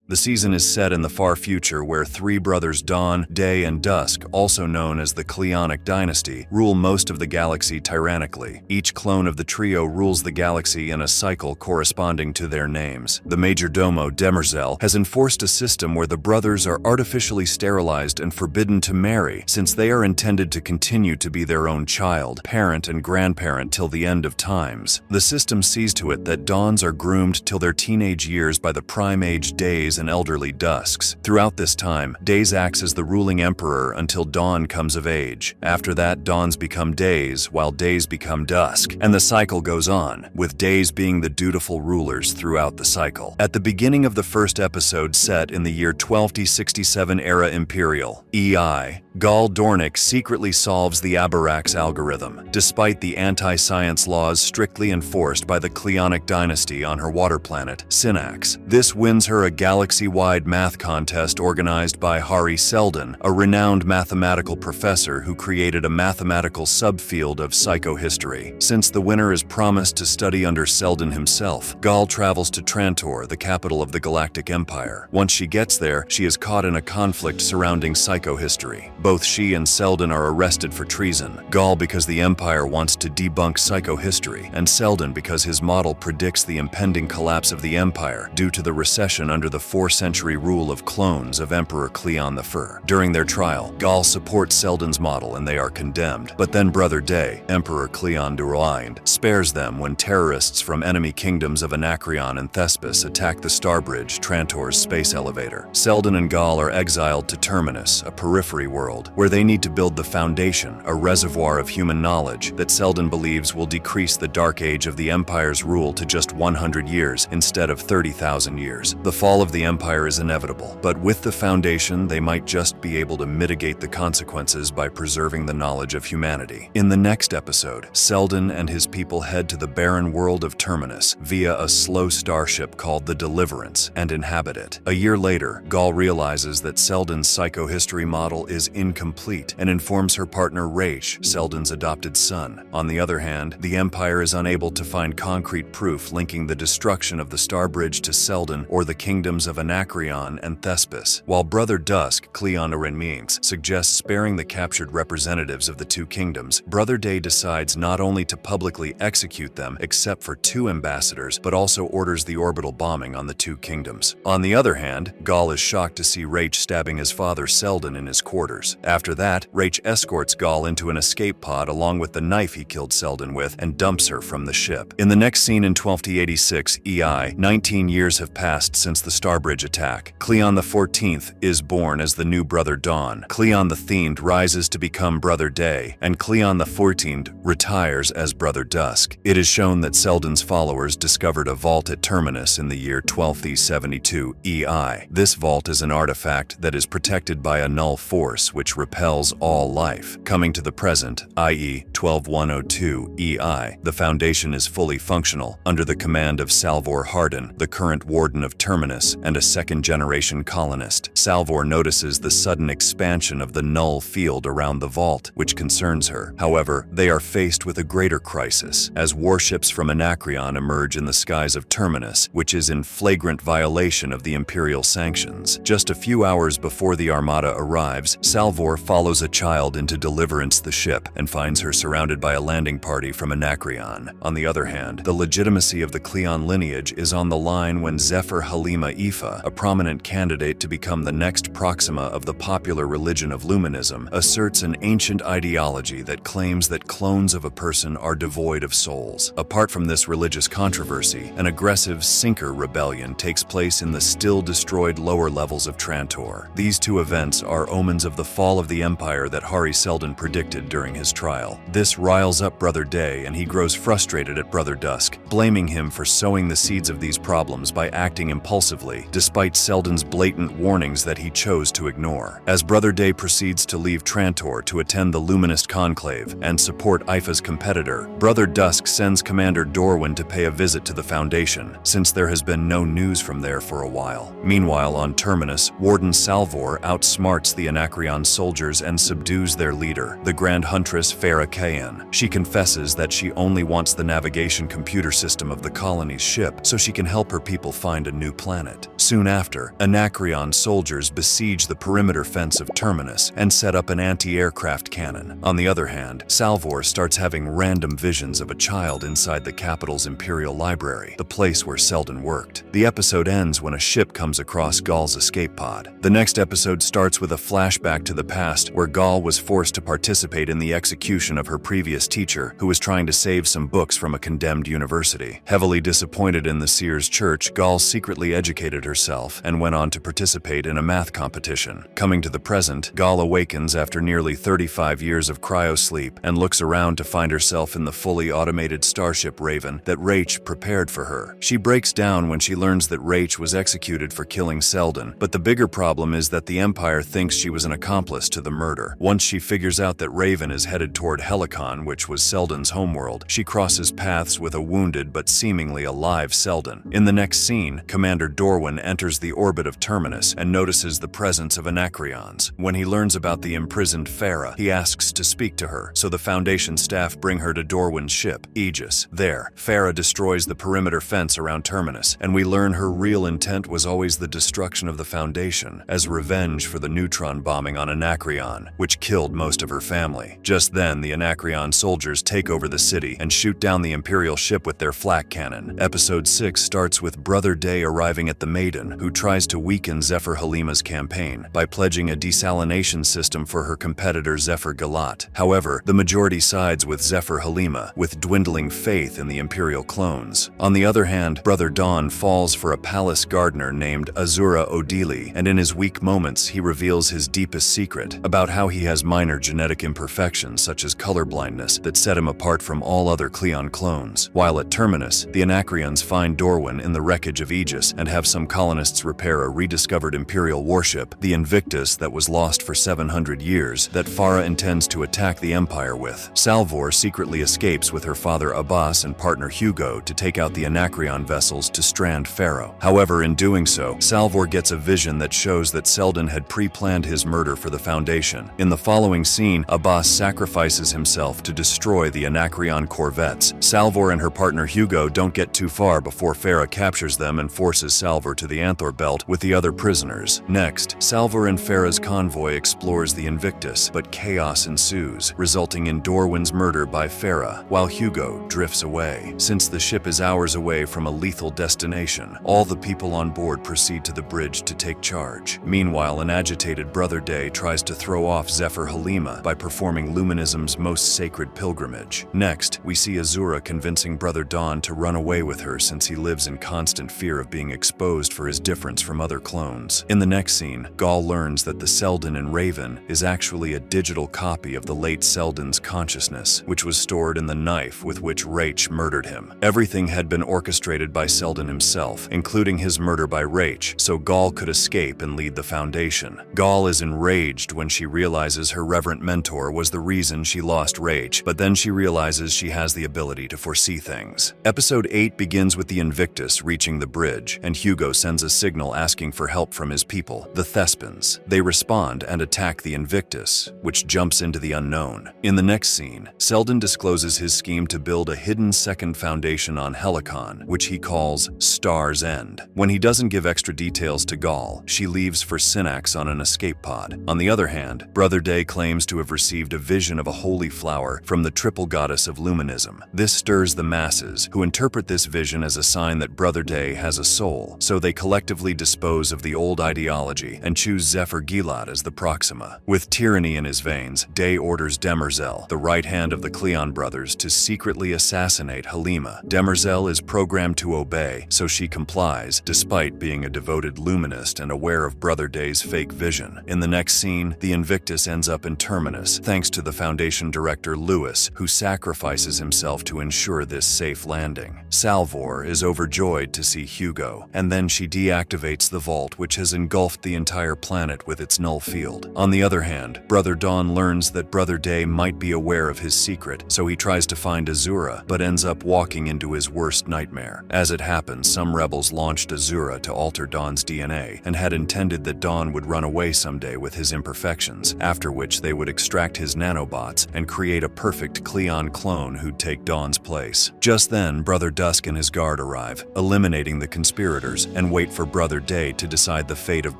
The season is set in the far future where three brothers Dawn, Day, and Dusk, also known as the Cleonic dynasty, rule most of the galaxy tyrannically. Each clone of the trio rules the galaxy in a cycle corresponding to their names. The majordomo Demerzel has enforced a system where the brothers are artificially sterilized and forbidden to marry, since they are intended to continue to be their own child, parent, and grandparent till the end of times. The system sees to it that Dawns are groomed till their teenage years by the prime age Days and elderly Dusks. Throughout this time, Days acts as the ruling emperor until Dawn comes of age. After that, Dawns become Days, while Days become Dusk, and the cycle goes on, with Days being the dutiful rulers throughout the cycle. At the beginning of the first episode, set in the year 1267 Era Imperial, EI, Gall Dornick secretly solves the Abarax algorithm, despite the anti-science laws strictly enforced by the Cleonic dynasty on her water planet, Synax. This wins her a galaxy-wide math contest organized by Hari Seldon, a renowned mathematical professor who created a mathematical subfield of psychohistory. Since the winner is promised to study under Seldon himself, Gall travels to Trantor, the capital of the Galactic Empire. Once she gets there, she is caught in a conflict surrounding psychohistory. Both she and Seldon are arrested for treason, Gall because the Empire wants to debunk psychohistory, and Seldon because his model predicts the impending collapse of the Empire due to the recession under the 4th-century rule of clones of Emperor Cleon I. During their trial, Gall supports Seldon's model and they are condemned, but then Brother Day, Emperor Cleon Durwind, spares them when terrorists from enemy kingdoms of Anacreon and Thespis attack the Starbridge, Trantor's space elevator. Seldon and Gall are exiled to Terminus, a periphery world, where they need to build the Foundation, a reservoir of human knowledge that Seldon believes will decrease the dark age of the Empire's rule to just 100 years instead of 30,000 years. The fall of the Empire is inevitable, but with the Foundation, they might just be able to mitigate the consequences by preserving the knowledge of humanity. In the next episode, Seldon and his people head to the barren world of Terminus via a slow starship called the Deliverance and inhabit it. A year later, Gall realizes that Seldon's psychohistory model is incomplete and informs her partner Raish, Seldon's adopted son. On the other hand, the Empire is unable to find concrete proof linking the destruction of the Starbridge to Seldon or the kingdoms of Anacreon and Thespis, while Brother Dusk, Cleon Orenmeans, suggests sparing the captured representatives of the two kingdoms. Brother Day decides not only to publicly execute them except for 2 ambassadors, but also orders the orbital bombing on the two kingdoms. On the other hand, Gall is shocked to see Raish stabbing his father Seldon in his quarters. After that, Raish escorts Gall into an escape pod along with the knife he killed Seldon with and dumps her from the ship. In the next scene in 1286 EI, 19 years have passed since the Starbridge attack. Cleon XIV is born as the new Brother Dawn. Cleon the Fiend rises to become Brother Day, and Cleon XIV retires as Brother Dusk. It is shown that Seldon's followers discovered a vault at Terminus in the year 1272 EI. This vault is an artifact that is protected by a null force which repels all life. Coming to the present, i.e. 12102 EI, the Foundation is fully functional under the command of Salvor Hardin, the current warden of Terminus and a second-generation colonist. Salvor notices the sudden expansion of the null field around the vault, which concerns her. However, they are faced with a greater crisis, as warships from Anacreon emerge in the skies of Terminus, which is in flagrant violation of the Imperial sanctions. Just a few hours before the Armada arrives, Salvor follows a child into Deliverance the ship and finds her surrounded by a landing party from Anacreon. On the other hand, the legitimacy of the Cleon lineage is on the line when Zephyr Halima Ifa, a prominent candidate to become the next Proxima of the popular religion of Luminism, asserts an ancient ideology that claims that clones of a person are devoid of souls. Apart from this religious controversy, an aggressive Sinker rebellion takes place in the still-destroyed lower levels of Trantor. These two events are omens of the fall of the Empire that Hari Seldon predicted during his trial. This riles up Brother Day and he grows frustrated at Brother Dusk, blaming him for sowing the seeds of these problems by acting impulsively, despite Seldon's blatant warnings that he chose to ignore. As Brother Day proceeds to leave Trantor to attend the Luminist Conclave and support Ifa's competitor, Brother Dusk sends Commander Dorwin to pay a visit to the Foundation, since there has been no news from there for a while. Meanwhile, on Terminus, Warden Salvor outsmarts the Anacreon soldiers and subdues their leader, the Grand Huntress Farah Kayan. She confesses that she only wants the navigation computer system of the colony's ship so she can help her people find a new planet. Soon after, Anacreon soldiers besiege the perimeter fence of Terminus and set up an anti-aircraft cannon. On the other hand, Salvor starts having random visions of a child inside the capital's Imperial Library, the place where Seldon worked. The episode ends when a ship comes across Gaul's escape pod. The next episode starts with a flashback to the past where Gaul was forced to participate in the execution of her previous teacher, who was trying to save some books from a condemned university. Heavily disappointed in the Seers Church, Gaul secretly educated herself and went on to participate in a math competition. Coming to the present, Gaul awakens after nearly 35 years of cryosleep and looks around to find herself in the fully automated starship Raven that Rach prepared for her. She breaks down when she learns that Rach was executed for killing Seldon, but the bigger problem is that the Empire thinks she was an accomplice to the murder. Once she figures out that Raven is headed toward Helicon, which was Seldon's homeworld, she crosses paths with a wounded but seemingly alive Seldon. In the next scene, Commander Dorwin enters the orbit of Terminus and notices the presence of Anacreons. When he learns about the imprisoned Farah, he asks to speak to her, so the Foundation staff bring her to Dorwin's ship, Aegis. There, Farah destroys the perimeter fence around Terminus, and we learn her real intent was always the destruction of the Foundation, as revenge for the neutron bombing on Anacreon, which killed most of her family. Just then, the Anacreon soldiers take over the city and shoot down the Imperial ship with their flak cannon. Episode 6 starts with Brother Day arriving at the Maiden, who tries to weaken Zephyr Halima's campaign by pledging a desalination system for her competitor Zephyr Galat. However, the majority sides with Zephyr Halima, with dwindling faith in the Imperial clones. On the other hand, Brother Dawn falls for a palace gardener named Azura Odili, and in his weak moments he reveals his deepest secret about how he has minor genetic imperfections such as colorblindness that set him apart from all other Cleon clones. While at Terminus, the Anacreons find Dorwin in the wreckage of Aegis and have some colonists repair a rediscovered Imperial warship, the Invictus, that was lost for 700 years, that Farah intends to attack the Empire with. Salvor secretly escapes with her father Abbas and partner Hugo to take out the Anacreon vessels to strand Pharaoh. However, in doing so, Salvor gets a vision that shows that Seldon had pre-planned his murder for the Foundation. In the following scene, Abbas sacrifices himself to destroy the Anacreon corvettes. Salvor and her partner Hugo don't get too far before Farah captures them and forces Salvor to the Anthor Belt with the other prisoners. Next, Salvor and Farah's convoy explores the Invictus, but chaos ensues, resulting in Dorwin's murder by Farah, while Hugo drifts away. Since the ship is hours away from a lethal destination, all the people on board proceed to the bridge to take charge. Meanwhile, an agitated Brother Day tries to throw off Zephyr Halima by performing Luminism's most sacred pilgrimage. Next, we see Azura convincing Brother Dawn to run away with her since he lives in constant fear of being exposed for his difference from other clones. In the next scene, Gaul learns that the Seldon in Raven is actually a digital copy of the late Seldon's consciousness, which was stored in the knife with which Rach murdered him. Everything had been orchestrated by Seldon himself, including his murder by Rach, so Gaul could escape and lead the Foundation. Gaul is enraged when she realizes her reverent mentor was the reason she lost Rach, but then she realizes she has the ability to foresee things. Episode 8 begins with the Invictus reaching the bridge, and Hugo sends a signal asking for help from his people, the Thespins. They respond and attack the Invictus, which jumps into the unknown. In the next scene, Seldon discloses his scheme to build a hidden second foundation on Helicon, which he calls Star's End. When he doesn't give extra details to Gaul, she leaves for Synax on an escape pod. On the other hand, Brother Day claims to have received a vision of a holy flower from the triple goddess of Luminism. This stirs the masses, who interpret this vision as a sign that Brother Day has a soul, so they collectively dispose of the old ideology and choose Zephyr Gilad as the Proxima. With tyranny in his veins, Day orders Demerzel, the right hand of the Cleon brothers, to secretly assassinate Halima. Demerzel is programmed to obey, so she complies, despite being a devoted luminist and aware of Brother Day's fake vision. In the next scene, the Invictus ends up in Terminus, thanks to the Foundation director Lewis, who sacrifices himself to ensure this safe landing. Salvor is overjoyed to see Hugo, and then she deactivates the vault which has engulfed the entire planet with its null field. On the other hand, Brother Dawn learns that Brother Day might be aware of his secret, so he tries to find Azura, but ends up walking into his worst nightmare. As it happens, some rebels launched Azura to alter Dawn's DNA, and had intended that Dawn would run away someday with his imperfections, after which they would extract his nanobots and create a perfect Cleon clone who'd take Dawn's place. Just then, Brother Dusk and his guard arrive, eliminating the conspirators, and wait for Brother Day to decide the fate of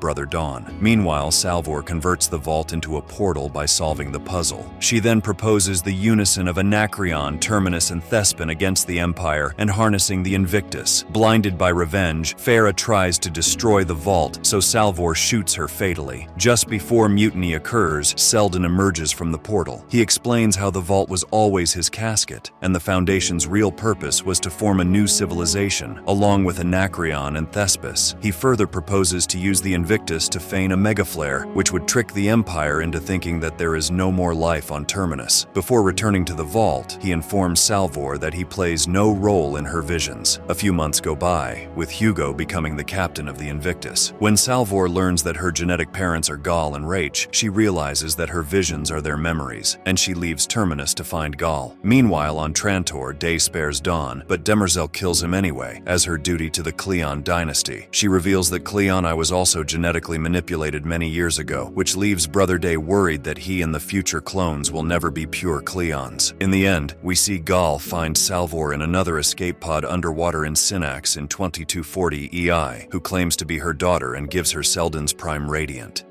Brother Dawn. Meanwhile, Salvor converts the vault into a portal by solving the puzzle. She then proposes the unison of Anacreon, Terminus, and Thespin against the Empire and harnessing the Invictus. Blinded by revenge, Farah tries to destroy the vault, so Salvor shoots her fatally. Just before mutiny occurs, Seldon emerges from the portal. He explains how the vault was always his casket, and the Foundation's real purpose was to form a new civilization, along with Anacreon and Thespis. He further proposes to use the Invictus to feign a megaflare, which would trick the Empire into thinking that there is no more life on Terminus. Before returning to the vault, he informs Salvor that he plays no role in her visions. A few months go by, with Hugo becoming the captain of the Invictus. When Salvor learns that her genetic parents are Gal and Rach, she realizes that her visions are their memories, and she leaves Terminus to find Gal. Meanwhile, on Trantor, Day spares Dawn, but Demerzel kills him anyway, as her duty to the Cleon dynasty. She reveals that Cleon was also genetically manipulated many years ago, which leaves Brother Day worried that he and the future clones will never be pure Cleons. In the end, we see Gal find Salvor in another escape pod underwater in Synax in 2240 EI, who claims to be her daughter and gives her Seldon's Prime Radiant.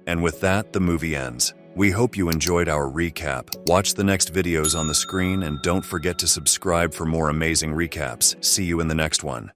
And with that, the movie ends. We hope you enjoyed our recap. Watch the next videos on the screen and don't forget to subscribe for more amazing recaps. See you in the next one.